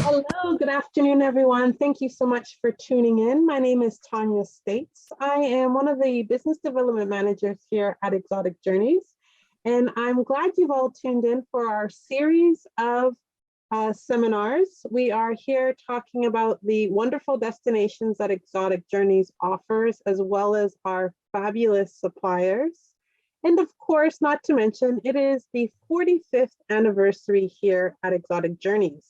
Hello, good afternoon, everyone. Thank you so much for tuning in. My name is Tanya States. I am one of the business development managers here at Exotic Journeys, and I'm glad you've all tuned in for our series of seminars. We are here talking about the wonderful destinations that Exotic Journeys offers, as well as our fabulous suppliers. And of course, not to mention, it is the 45th anniversary here at Exotic Journeys.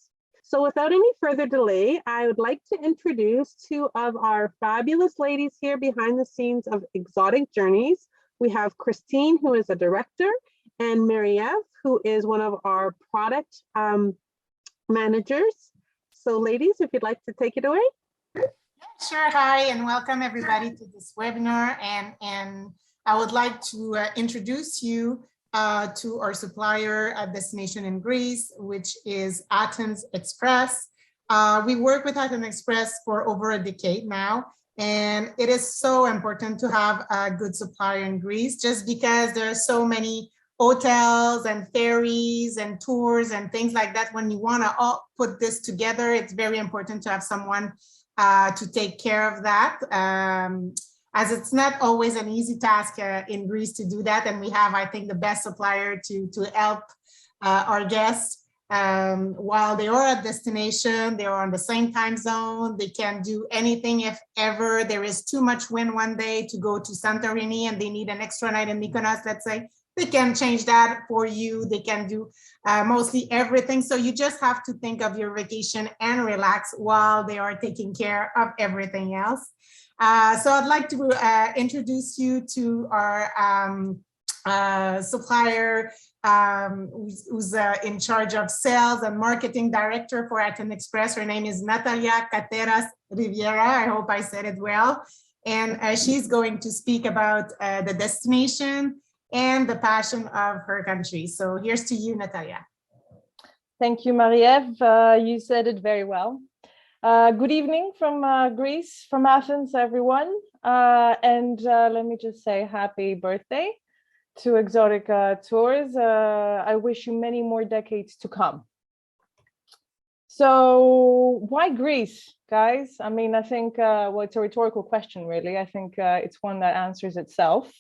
So without any further delay, I would like to introduce two of our fabulous ladies here behind the scenes of Exotic Journeys. We have Christine, who is a director, and Marie-Eve, who is one of our product managers. So ladies, if you'd like to take it away. Sure. Hi, and welcome everybody to this webinar. And I would like to introduce you to our supplier destination in Greece, which is Athens Express. We work with Athens Express for over a decade now, and it is so important to have a good supplier in Greece, just because there are so many hotels and ferries and tours and things like that. When you want to all put this together, it's very important to have someone to take care of that. As it's not always an easy task in Greece to do that. And we have, I think, the best supplier to help our guests while they are at destination. They are on the same time zone. They can do anything if ever there is too much wind one day to go to Santorini and they need an extra night in Mykonos, let's say. They can change that for you. They can do mostly everything. So you just have to think of your vacation and relax while they are taking care of everything else. So I'd like to introduce you to our supplier who's in charge of sales and marketing director for Athens Express. Her name is Natalia Cateras Riviera. I hope I said it well. And she's going to speak about the destination and the passion of her country. So here's to you, Natalia. Thank you, Marie-Eve. You said it very well. Good evening from Greece, from Athens, everyone. And let me just say happy birthday to Exotic Tours. I wish you many more decades to come. So why Greece, guys? I mean, I think, well, it's a rhetorical question, really. I think it's one that answers itself.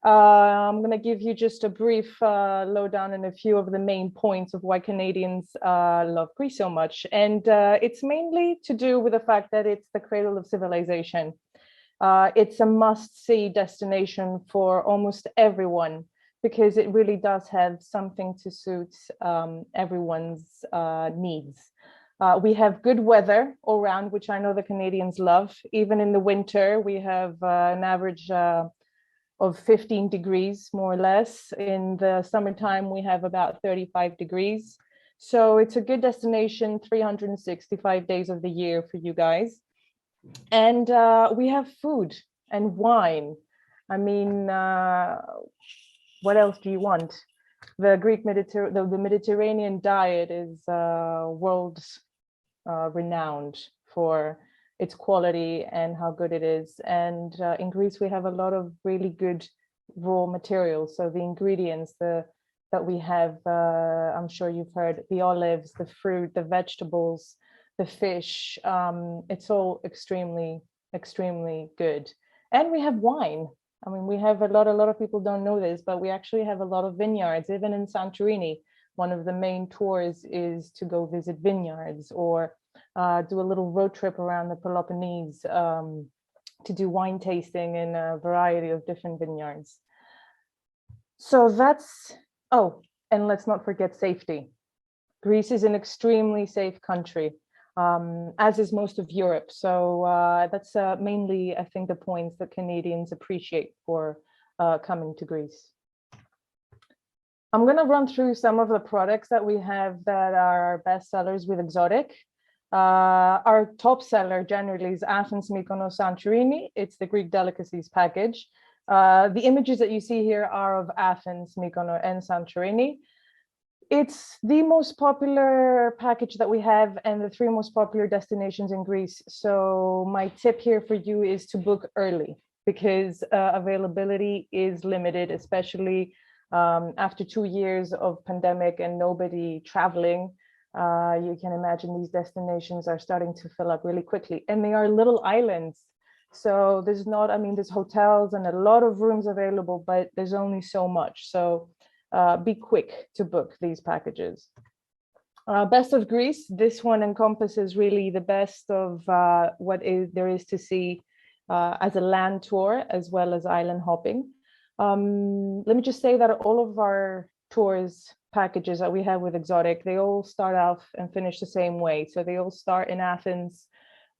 I'm going to give you just a brief lowdown on a few of the main points of why Canadians love Greece so much. And it's mainly to do with the fact that it's the cradle of civilization. It's a must-see destination for almost everyone, because it really does have something to suit everyone's needs. We have good weather all around, which I know the Canadians love. Even in the winter, we have an average of 15 degrees, more or less. In the summertime, we have about 35 degrees. So it's a good destination 365 days of the year for you guys. And we have food and wine. I mean, what else do you want? The Greek the Mediterranean diet is world renowned for its quality and how good it is. And in Greece, we have a lot of really good raw materials. So the ingredients that we have, I'm sure you've heard, the olives, the fruit, the vegetables, the fish, it's all extremely, extremely good. And we have wine. I mean, we have a lot of people don't know this, but we actually have a lot of vineyards, even in Santorini. One of the main tours is to go visit vineyards or do a little road trip around the Peloponnese to do wine tasting in a variety of different vineyards. So that's, oh, and let's not forget safety. Greece is an extremely safe country, as is most of Europe. So that's mainly, I think, the points that Canadians appreciate for coming to Greece. I'm going to run through some of the products that we have that are our best sellers with Exotic. Our top seller generally is Athens, Mykonos, Santorini. It's the Greek delicacies package. The images that you see here are of Athens, Mykonos, and Santorini. It's the most popular package that we have and the 3 most popular destinations in Greece. So my tip here for you is to book early, because availability is limited, especially after 2 years of pandemic and nobody traveling. You can imagine these destinations are starting to fill up really quickly, and they are little islands. So there's not, I mean, there's hotels and a lot of rooms available, but there's only so much. So be quick to book these packages. Best of Greece, this one encompasses really the best of there is to see as a land tour as well as island hopping. Let me just say that all of our tours packages that we have with Exotic, they all start off and finish the same way. So they all start in Athens.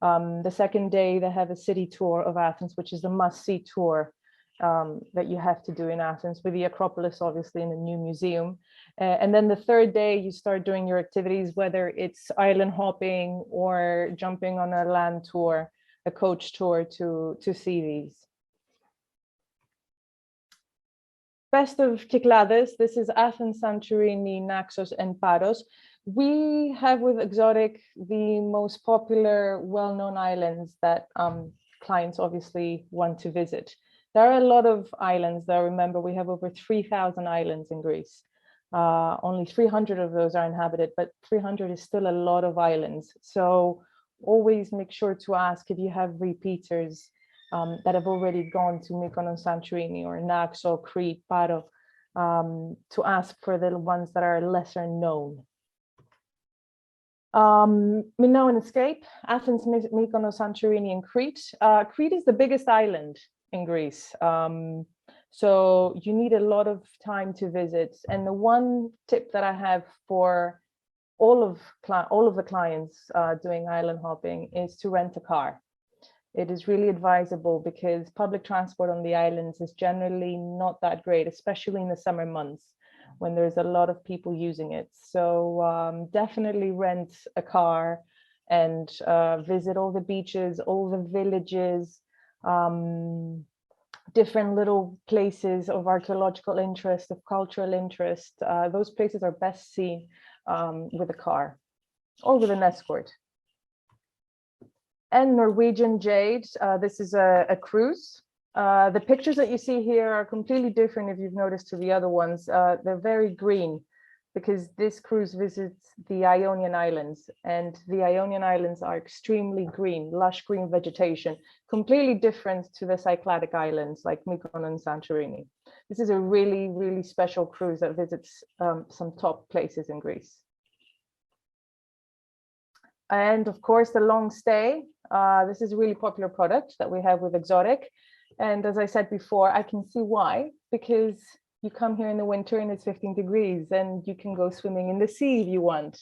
The second day they have a city tour of Athens, which is the must-see tour that you have to do in Athens, with the Acropolis obviously in the new museum. And then the third day you start doing your activities, whether it's island hopping or jumping on a land tour, a coach tour to see these. Best of Kyklades, this is Athens, Santorini, Naxos, and Paros. We have with Exotic the most popular, well-known islands that clients obviously want to visit. There are a lot of islands there. Remember, we have over 3,000 islands in Greece. Only 300 of those are inhabited, but 300 is still a lot of islands. So always make sure to ask if you have repeaters that have already gone to Mykonos, Santorini, or Naxos, Crete, Paro, to ask for the ones that are lesser known. Minoan and Escape, Athens, Mykonos, Santorini, and Crete. Crete is the biggest island in Greece. So you need a lot of time to visit. And the one tip that I have for all of the clients doing island hopping is to rent a car. It is really advisable because public transport on the islands is generally not that great, especially in the summer months when there's a lot of people using it. So definitely rent a car and visit all the beaches, all the villages, different little places of archaeological interest, of cultural interest. Those places are best seen with a car or with an escort. And Norwegian Jade, this is a cruise. The pictures that you see here are completely different if you've noticed to the other ones. They're very green because this cruise visits the Ionian Islands, and the Ionian Islands are extremely green, lush green vegetation, completely different to the Cycladic Islands like Mykonos and Santorini. This is a really, really special cruise that visits some top places in Greece. And of course, the long stay. This is a really popular product that we have with Exotic. And as I said before, I can see why, because you come here in the winter and it's 15 degrees and you can go swimming in the sea if you want.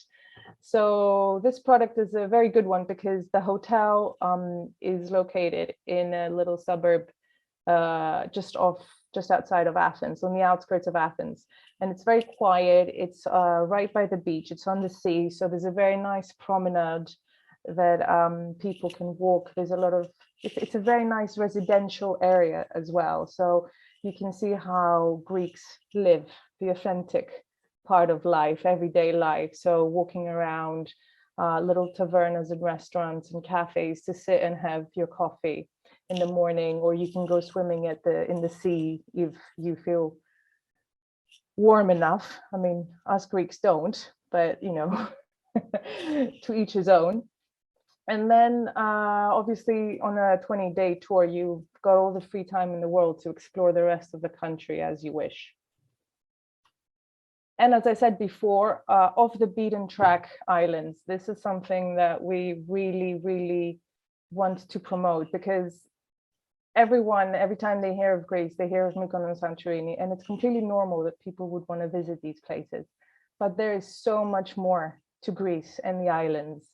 So this product is a very good one because the hotel is located in a little suburb just outside of Athens, on the outskirts of Athens. And it's very quiet. It's right by the beach. It's on the sea. So there's a very nice promenade that people can walk. There's a lot of, it's a very nice residential area as well. So you can see how Greeks live, the authentic part of life, everyday life. So walking around little tavernas and restaurants and cafes to sit and have your coffee in the morning, or you can go swimming in the sea if you feel warm enough. I mean, us Greeks don't, but you know, to each his own. And then obviously on a 20-day tour, you've got all the free time in the world to explore the rest of the country as you wish. And as I said before, off the beaten track islands, this is something that we really, really want to promote, because every time they hear of Greece, they hear of Mykonos and Santorini, and it's completely normal that people would want to visit these places. But there is so much more to Greece and the islands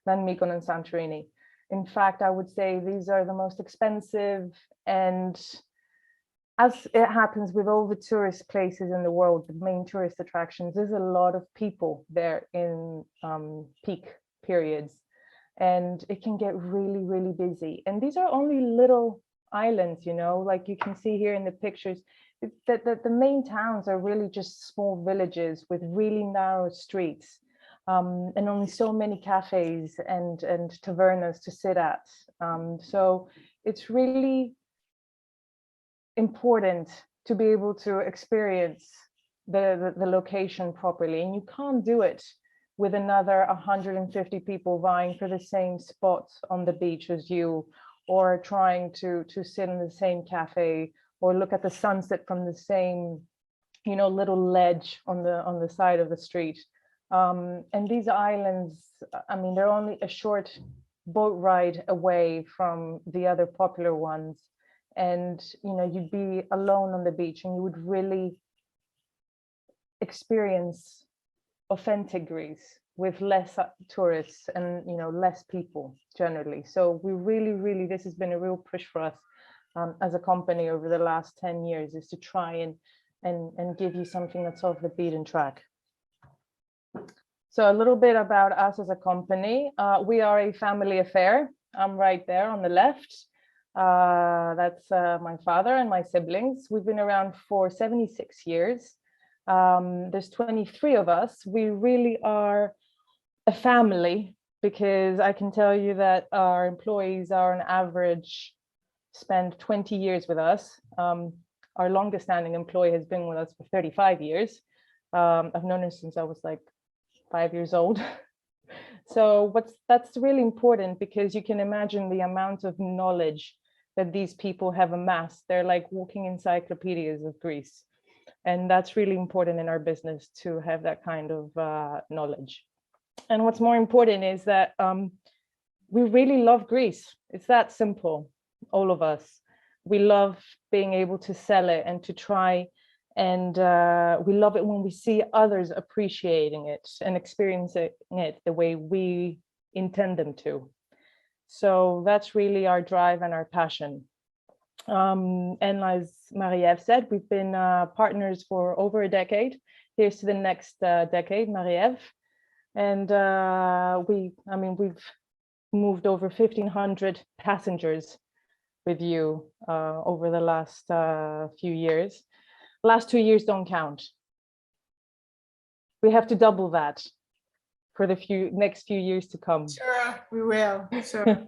than Mykonos and Santorini. In fact, I would say these are the most expensive, and as it happens with all the tourist places in the world, the main tourist attractions, there's a lot of people there in peak periods, and it can get really, really busy. And these are only little islands, you know, like you can see here in the pictures, that the main towns are really just small villages with really narrow streets. And only so many cafes and tavernas to sit at. So it's really important to be able to experience the location properly, and you can't do it with another 150 people vying for the same spot on the beach as you, or trying to sit in the same cafe, or look at the sunset from the same, you know, little ledge on the side of the street. And these islands, I mean, they're only a short boat ride away from the other popular ones. And, you know, you'd be alone on the beach and you would really experience authentic Greece with less tourists and, you know, less people generally. So we really, this has been a real push for us as a company over the last 10 years, is to try and give you something that's off the beaten track. So a little bit about us as a company. We are a family affair. I'm right there on the left. That's my father and my siblings. We've been around for 76 years. There's 23 of us. We really are a family, because I can tell you that our employees are on average spend 20 years with us. Our longest standing employee has been with us for 35 years. I've known her since I was like 5 years old. So that's really important, because you can imagine the amount of knowledge that these people have amassed. They're like walking encyclopedias of Greece. And that's really important in our business, to have that kind of knowledge. And what's more important is that we really love Greece. It's that simple, all of us. We love being able to sell it and to try, and we love it when we see others appreciating it and experiencing it the way we intend them to. So that's really our drive and our passion. And as Marie-Ève said, we've been partners for over a decade. Here's to the next decade, Marie-Ève. And we've moved over 1,500 passengers with you over the last few years. Last 2 years don't count. We have to double that for the next few years to come. Sure, we will. Sure.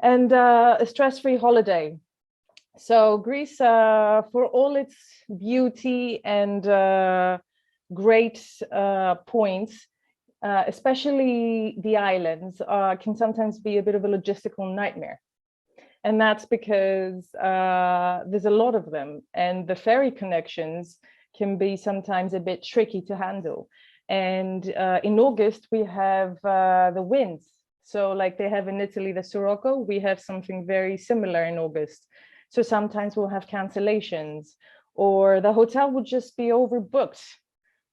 And a stress-free holiday. So Greece, for all its beauty and great points, especially the islands, can sometimes be a bit of a logistical nightmare. And that's because there's a lot of them, and the ferry connections can be sometimes a bit tricky to handle. And in August, we have the winds. So like they have in Italy, the Sirocco, we have something very similar in August. So sometimes we'll have cancellations, or the hotel will just be overbooked,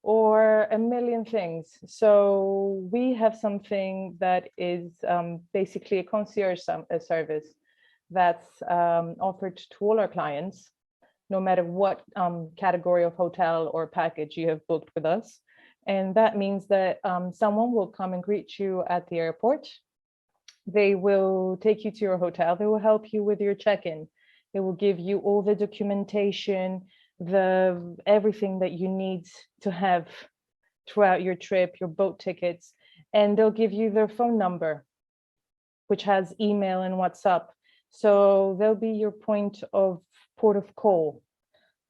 or a million things. So we have something that is basically a concierge service that's offered to all our clients, no matter what category of hotel or package you have booked with us. And that means that someone will come and greet you at the airport. They will take you to your hotel. They will help you with your check-in. They will give you all the documentation, everything that you need to have throughout your trip, your boat tickets, and they'll give you their phone number, which has email and WhatsApp. So they'll be your port of call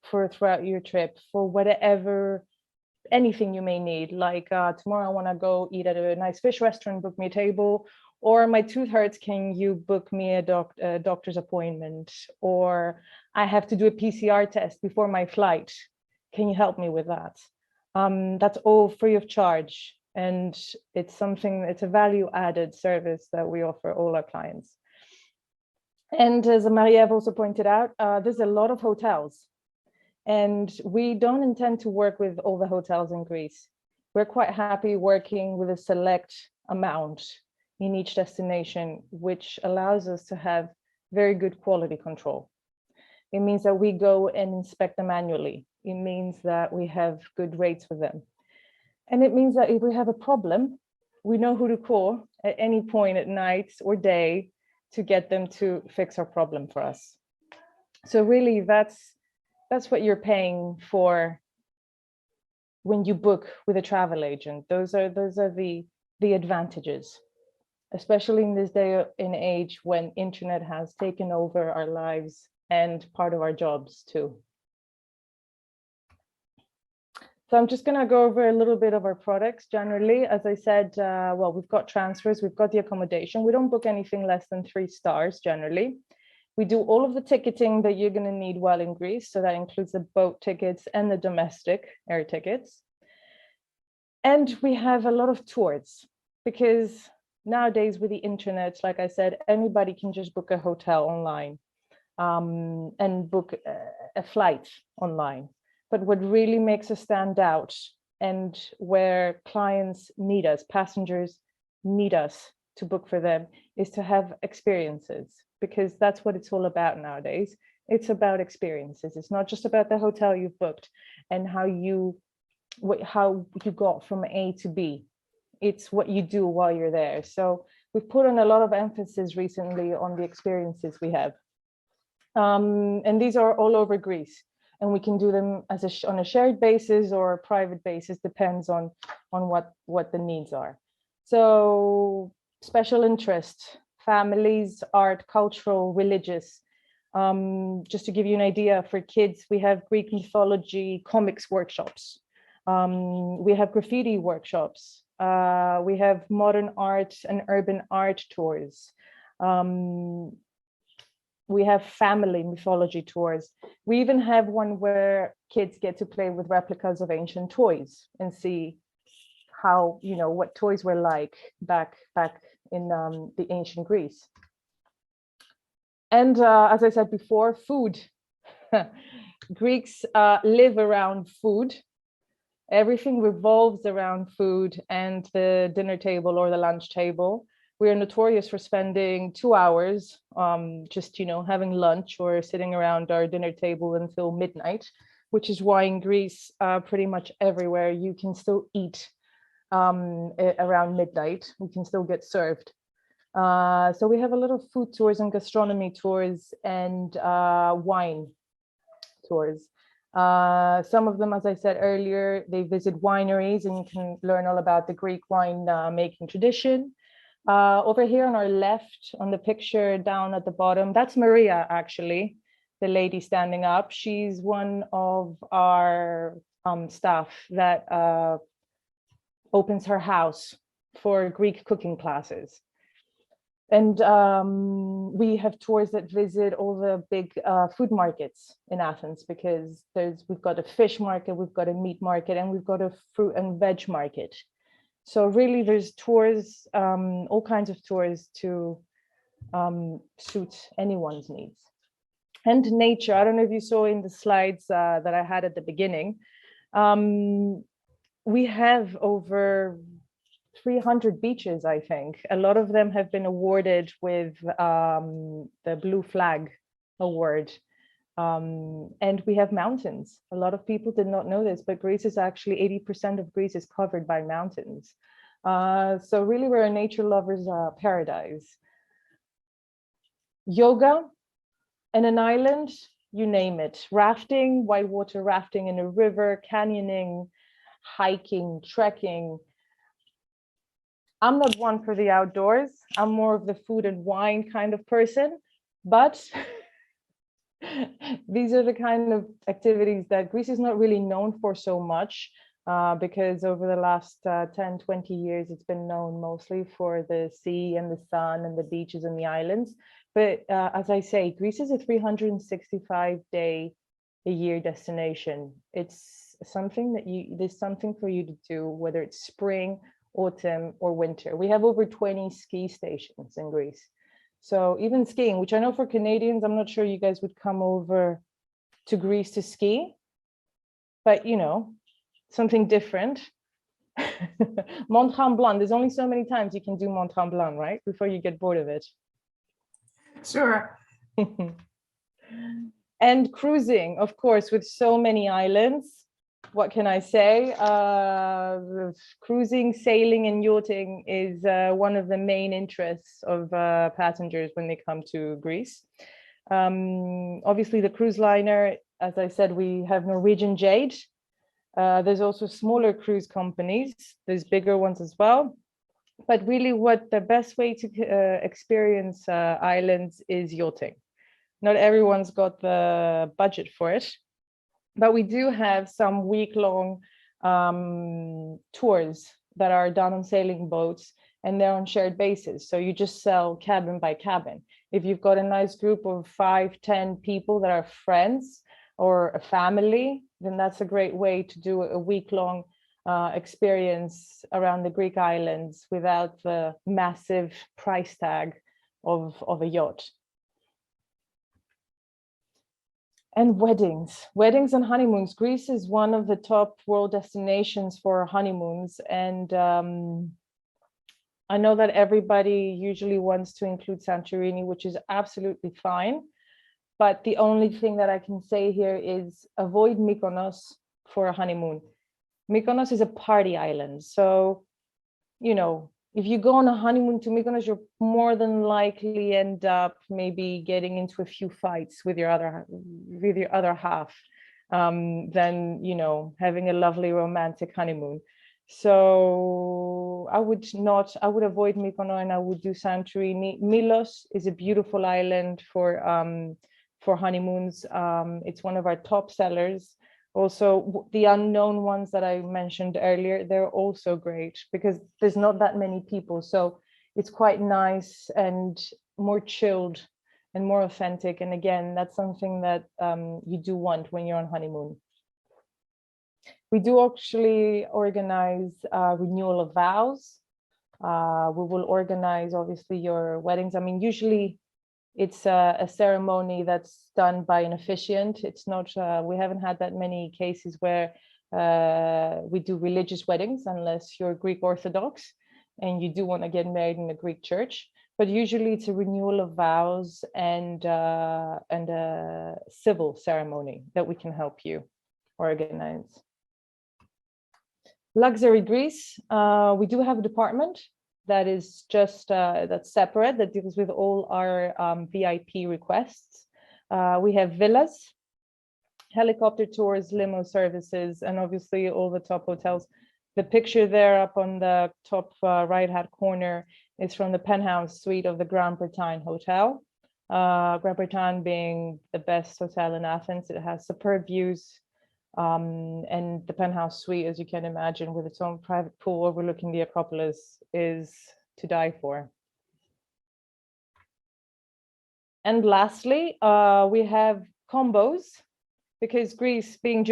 for throughout your trip, for whatever, anything you may need. Like tomorrow I want to go eat at a nice fish restaurant, book me a table. Or my tooth hurts, can you book me a doctor's appointment? Or I have to do a PCR test before my flight. Can you help me with that? That's all free of charge. And it's a value added service that we offer all our clients. And as Marie-Ève also pointed out, there's a lot of hotels. And we don't intend to work with all the hotels in Greece. We're quite happy working with a select amount in each destination, which allows us to have very good quality control. It means that we go and inspect them annually. It means that we have good rates for them. And it means that if we have a problem, we know who to call at any point at night or day to get them to fix our problem for us. So really, that's what you're paying for when you book with a travel agent. Those are the advantages, especially in this day and age when internet has taken over our lives and part of our jobs too. So I'm just going to go over a little bit of our products generally. As I said, well, we've got transfers, we've got the accommodation. We don't book anything less than 3 stars generally. We do all of the ticketing that you're going to need while in Greece. So that includes the boat tickets and the domestic air tickets. And we have a lot of tours because nowadays with the internet, like I said, anybody can just book a hotel online and book a flight online. But what really makes us stand out and where clients need us, passengers need us to book for them, is to have experiences, because that's what it's all about nowadays. It's about experiences. It's not just about the hotel you've booked and how you got from A to B. It's what you do while you're there. So we've put on a lot of emphasis recently on the experiences we have. And these are all over Greece. And we can do them as on a shared basis or a private basis, depends on what the needs are. So special interest, families, art, cultural, religious. Just to give you an idea, for kids, we have Greek mythology, comics workshops. We have graffiti workshops. We have modern art and urban art tours. We have family mythology tours. We even have one where kids get to play with replicas of ancient toys and see how, what toys were like back in the ancient Greece. And as I said before, food. Greeks live around food. Everything revolves around food and the dinner table or the lunch table. We are notorious for spending 2 hours just, having lunch or sitting around our dinner table until midnight, which is why in Greece, pretty much everywhere, you can still eat around midnight. We can still get served. So we have a lot of food tours and gastronomy tours and wine tours. Some of them, as I said earlier, they visit wineries and you can learn all about the Greek wine making tradition. Over here on our left, on the picture down at the bottom, that's Maria, actually, the lady standing up. She's one of our staff that opens her house for Greek cooking classes. And we have tours that visit all the big food markets in Athens, because we've got a fish market, we've got a meat market, and we've got a fruit and veg market. So really there's tours, all kinds of tours to suit anyone's needs. And nature, I don't know if you saw in the slides that I had at the beginning, we have over 300 beaches, I think. A lot of them have been awarded with the Blue Flag Award. And we have mountains. A lot of people did not know this, but Greece is actually 80% of Greece is covered by mountains. So really we're a nature lover's paradise. Yoga in an island, you name it. Rafting, whitewater rafting in a river, canyoning, hiking, trekking. I'm not one for the outdoors. I'm more of the food and wine kind of person, but these are the kind of activities that Greece is not really known for so much, because over the last 10, 20 years, it's been known mostly for the sea and the sun and the beaches and the islands. But as I say, Greece is a 365-day-a-year destination. It's something that there's something for you to do, whether it's spring, autumn, or winter. We have over 20 ski stations in Greece. So even skiing, which I know for Canadians, I'm not sure you guys would come over to Greece to ski, but something different. Mont Tremblant, there's only so many times you can do Mont Tremblant, right? Before you get bored of it. Sure. And cruising, of course, with so many islands. What can I say? Cruising, sailing, and yachting is one of the main interests of passengers when they come to Greece. Obviously, the cruise liner, as I said, we have Norwegian Jade. There's also smaller cruise companies. There's bigger ones as well. But really, what the best way to experience islands is yachting. Not everyone's got the budget for it. But we do have some week-long tours that are done on sailing boats, and they're on shared basis. So you just sell cabin by cabin. If you've got a nice group of 5, 10 people that are friends or a family, then that's a great way to do a week-long experience around the Greek islands without the massive price tag of a yacht. And weddings and honeymoons. Greece is one of the top world destinations for honeymoons. And I know that everybody usually wants to include Santorini, which is absolutely fine. But the only thing that I can say here is avoid Mykonos for a honeymoon. Mykonos is a party island. So, you know, if you go on a honeymoon to Mykonos, you're more than likely end up maybe getting into a few fights with your other half than, you know, having a lovely romantic honeymoon. So I would avoid Mykonos, and I would do Santorini. Milos is a beautiful island for honeymoons. It's one of our top sellers. Also, the unknown ones that I mentioned earlier, they're also great because there's not that many people. So it's quite nice and more chilled and more authentic. And again, that's something that you do want when you're on honeymoon. We do actually organize renewal of vows. We will organize, obviously, your weddings. I mean, usually it's a ceremony that's done by an officiant. It's not, we haven't had that many cases where we do religious weddings unless you're Greek Orthodox and you do want to get married in a Greek church. But usually it's a renewal of vows and a civil ceremony that we can help you organize. Luxury Greece, we do have a department that is just that's separate, that deals with all our VIP requests. We have villas, helicopter tours, limo services, and obviously all the top hotels. The picture there up on the top right-hand corner is from the penthouse suite of the Grand Bretagne Hotel. Grand Bretagne being the best hotel in Athens. It has superb views, and the penthouse suite, as you can imagine, with its own private pool overlooking the Acropolis, is to die for. And lastly, we have combos, because Greece, being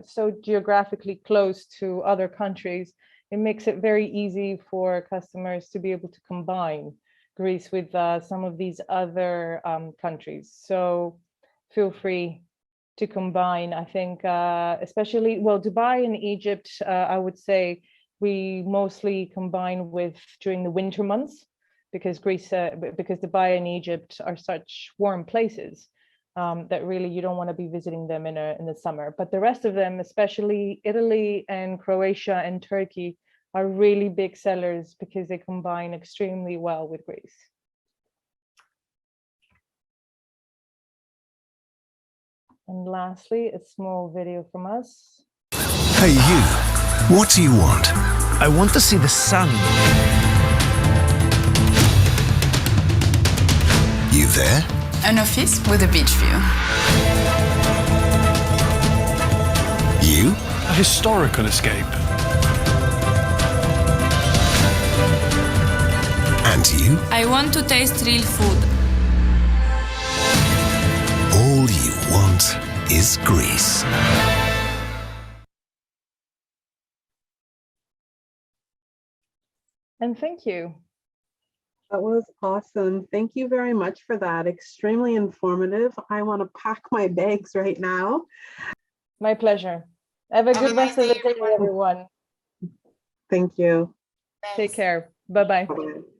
so geographically close to other countries, it makes it very easy for customers to be able to combine Greece with some of these other countries. So feel free to combine. I think especially, well, Dubai and Egypt, I would say we mostly combine with during the winter months, because because Dubai and Egypt are such warm places that really you don't want to be visiting them in the summer. But the rest of them, especially Italy and Croatia and Turkey, are really big sellers because they combine extremely well with Greece. And lastly, a small video from us. Hey you, what do you want? I want to see the sun. You there? An office with a beach view. You? A historical escape. And you? I want to taste real food. All you want is Greece. And thank you. That was awesome. Thank you very much for that. Extremely informative. I want to pack my bags right now. My pleasure. Have a good rest of the day, everyone. Thank you. Take care. Bye-bye. Bye-bye.